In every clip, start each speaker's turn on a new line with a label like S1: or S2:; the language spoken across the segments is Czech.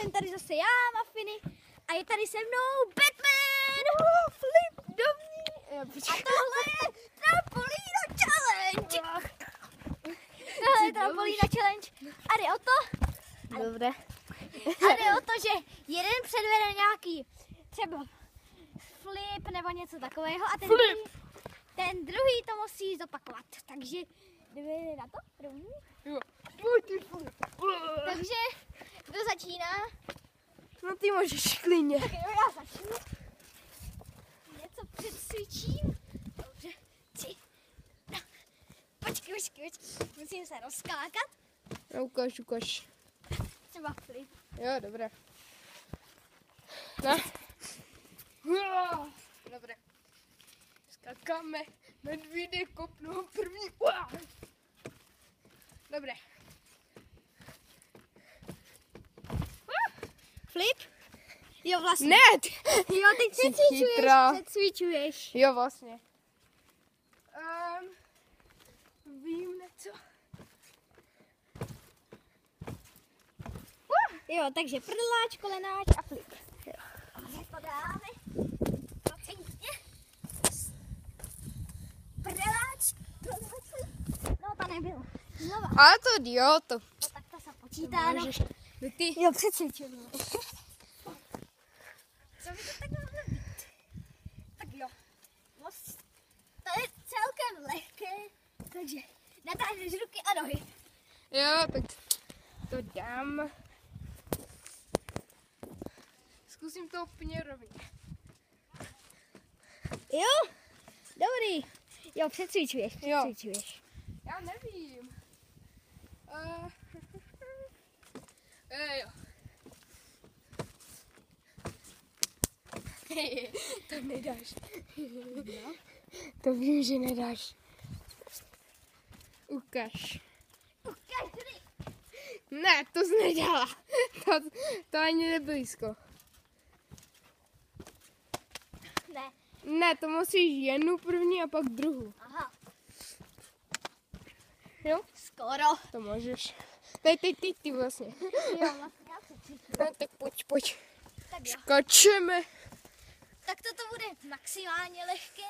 S1: jsem tady zase já, Muffiny, a je tady se mnou Batman!
S2: Flip, dobrý!
S1: A tohle je Trampolina Challenge! Tohle je Trampolina Challenge a jde o to,
S2: Dobré.
S1: a jde o to, že jeden předvede nějaký třeba flip nebo něco takového a ten druhý to musí zopakovat. Takže jdeme na to první.
S2: Jo.
S1: Takže kdo začíná?
S2: No ty můžeš klidně.
S1: Tak jo, já začnu. Něco předcvičím. Dobře. 3. No. Počkej. Musím se rozskákat.
S2: No, ukaž.
S1: Třeba flip.
S2: Jo, dobré. No. Dobré. Skakáme. Medvídek kopnou první. Dobré.
S1: Flip? Jo, vlastně.
S2: Ne!
S1: Jo, teď předcvičuješ.
S2: Jo, vlastně. Vím něco.
S1: Jo, takže prdláč, kolenáč a flip. Jo. To dáme. Prdláč, kolenáč, no to nebylo. Znova.
S2: Ale to jo, to.
S1: No, tak to se počítá, no.
S2: Ty.
S1: Jo, předcvičujeme. Co by to tak mohlo být? Tak jo. To je celkem lehké, takže natáhneš ruky a nohy.
S2: Jo, tak to dám. Zkusím to úplně rovně.
S1: Jo? Dobrý. Jo, předcvičuješ.
S2: Já nevím. Jo. To nedáš. No. To vím, že nedáš. Ukaž. Ne, to jsi nedělala. To ani neblízko.
S1: Ne.
S2: Ne, to musíš jednu první a pak druhou.
S1: Aha.
S2: Jo?
S1: Skoro.
S2: To můžeš. Teď ty vlastně.
S1: Jo, vlastně já předcvičuji.
S2: No, tak pojď.
S1: Tak jo.
S2: Skačeme.
S1: Tak toto bude maximálně lehké.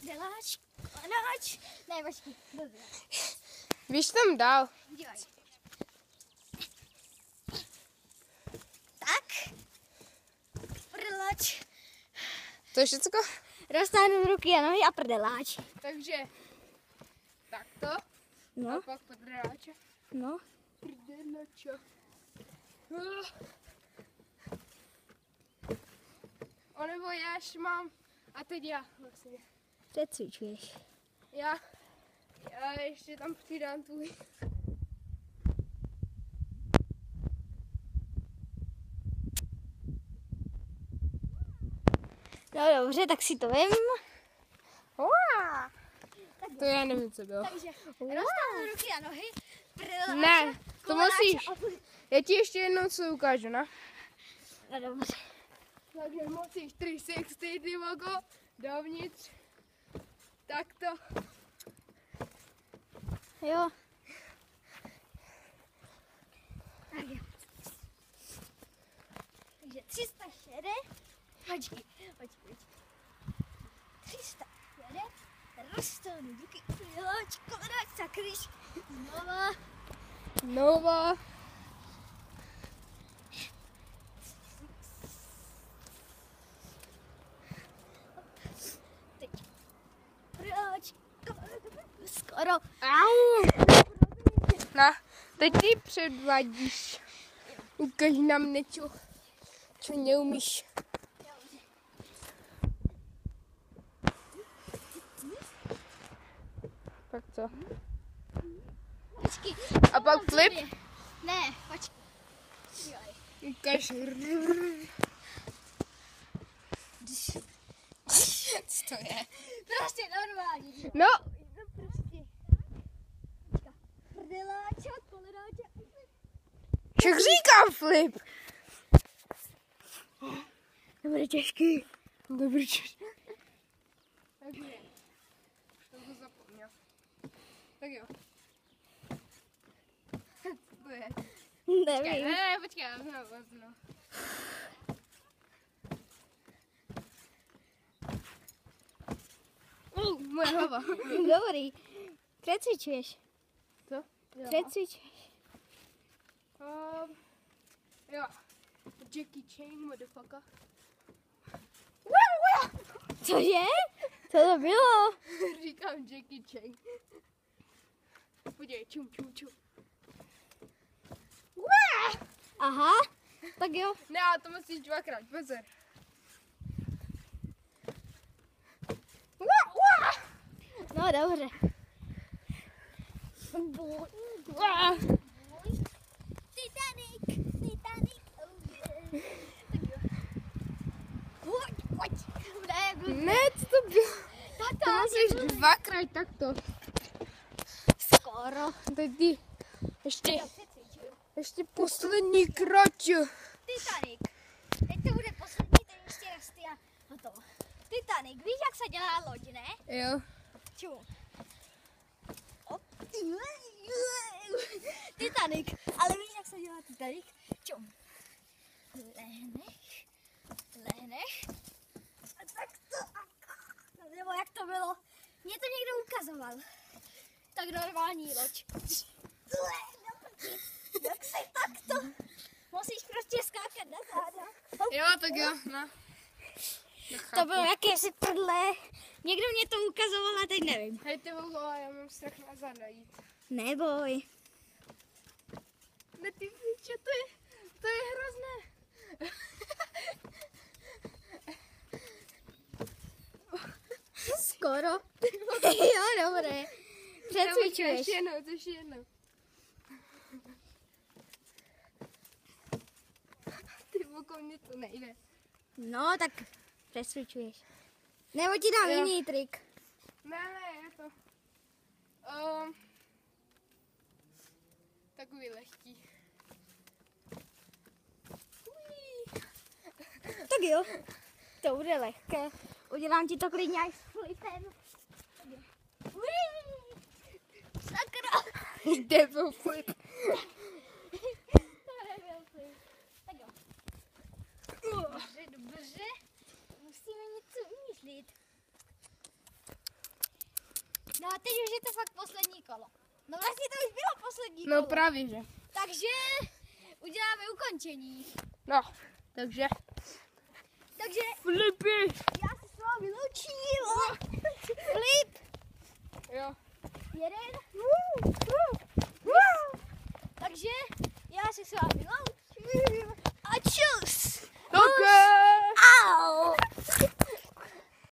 S1: Děláč, kolenáč. Ne, počkej. Dobře.
S2: Víš tam dál.
S1: Dělaj. Tak. Prdeláč.
S2: To je všecko?
S1: Roztáhnu ruky a nohy a prdeláč.
S2: Takže takto.
S1: No.
S2: A pak prdráče.
S1: No.
S2: Prdelača. O nebo já ještě mám. A teď já vlastně.
S1: Předcvičuješ.
S2: Já ještě tam přidám tvůj.
S1: No dobře, tak si to vem.
S2: To já nevím, co bylo.
S1: Takže roztáhnu ruky a nohy. Prdeláč.
S2: Ne, to
S1: kolenáč
S2: musíš.
S1: a flip.
S2: Já ti ještě jednou co ukážu, ne?
S1: No dobře.
S2: Takže musíš 360 logo dovnitř. Takto.
S1: Jo. Tak jo. Takže 300 šede. Počkej. 300 šede. Roztáhnu ruky. Prdeláč, kolenáč, sakryš.
S2: Nova.
S1: Teď. Prdeláč, skoro.
S2: Au. No, teď ty předvádíš. Ukaž nám něco, co neumíš. Tak co?
S1: Počkej.
S2: A pak flip?
S1: Ne, počkej.
S2: Ukaž. Co to je?
S1: Prostě normální.
S2: No,
S1: Prostě. Prdeláče, kolenáče.
S2: však říkám flip.
S1: To bude těžký.
S2: Dobrý čas. Takže, už to zapomněl. Tak jo.
S1: Nevím.
S2: Ne, počkej, já znovu. Moje hlava.
S1: Dobrý. Přecvičuješ.
S2: Co?
S1: Přecvičuješ.
S2: Jo. Jackie Chan, motherfucker.
S1: Cože? Co to bylo?
S2: Říkám Jackie Chan. Podívej, čum.
S1: Aha, tak jo.
S2: Ne, ale to musíš dvakrát, pozor.
S1: No dobře. Titanic. Pojď.
S2: Ne, co to bylo? To musíš dvakrát takto.
S1: Skoro.
S2: Teď ty. Ještě poslední krát.
S1: Titanic. Teď to bude poslední, teď ještě raz ty a hotovo. Titanic, víš, jak se dělá loď, ne?
S2: Jo.
S1: Čum. Titanic, ale víš, jak se dělá Titanic? Čum. Lehneš. A tak to. Nebo jak to bylo? Mě to někdo ukazoval. Tak normální loď. Jak se takto? Musíš prostě skákat na záda.
S2: Jo, tak jo, no.
S1: To bylo jakési prdle. Někdo mě to ukazoval a teď nevím.
S2: Hej, ty vole, já mám strach na záda jít.
S1: Neboj.
S2: Ne, ty piče, to je hrozné.
S1: Skoro. Jo, dobré. Přecvičuješ.
S2: Ještě jednou. Ty okolo mě to nejde.
S1: No, tak přecvičuješ. Nebo ti dám jiný trik.
S2: Ne, je to. Takový lehký.
S1: Tak jo. To bude lehké. Udělám ti to klidně až s flipem. Sakra.
S2: Devil flip.
S1: To nebyl flip. Tak jo. Dobře. Musíme něco vymyslit. No a teď už je to fakt poslední kolo. No vlastně to už bylo poslední kolo.
S2: No právě, že.
S1: Takže uděláme ukončení.
S2: No, takže. Flipy.
S1: Já se s vámi loučím. Flip.
S2: Jo.
S1: Jeden.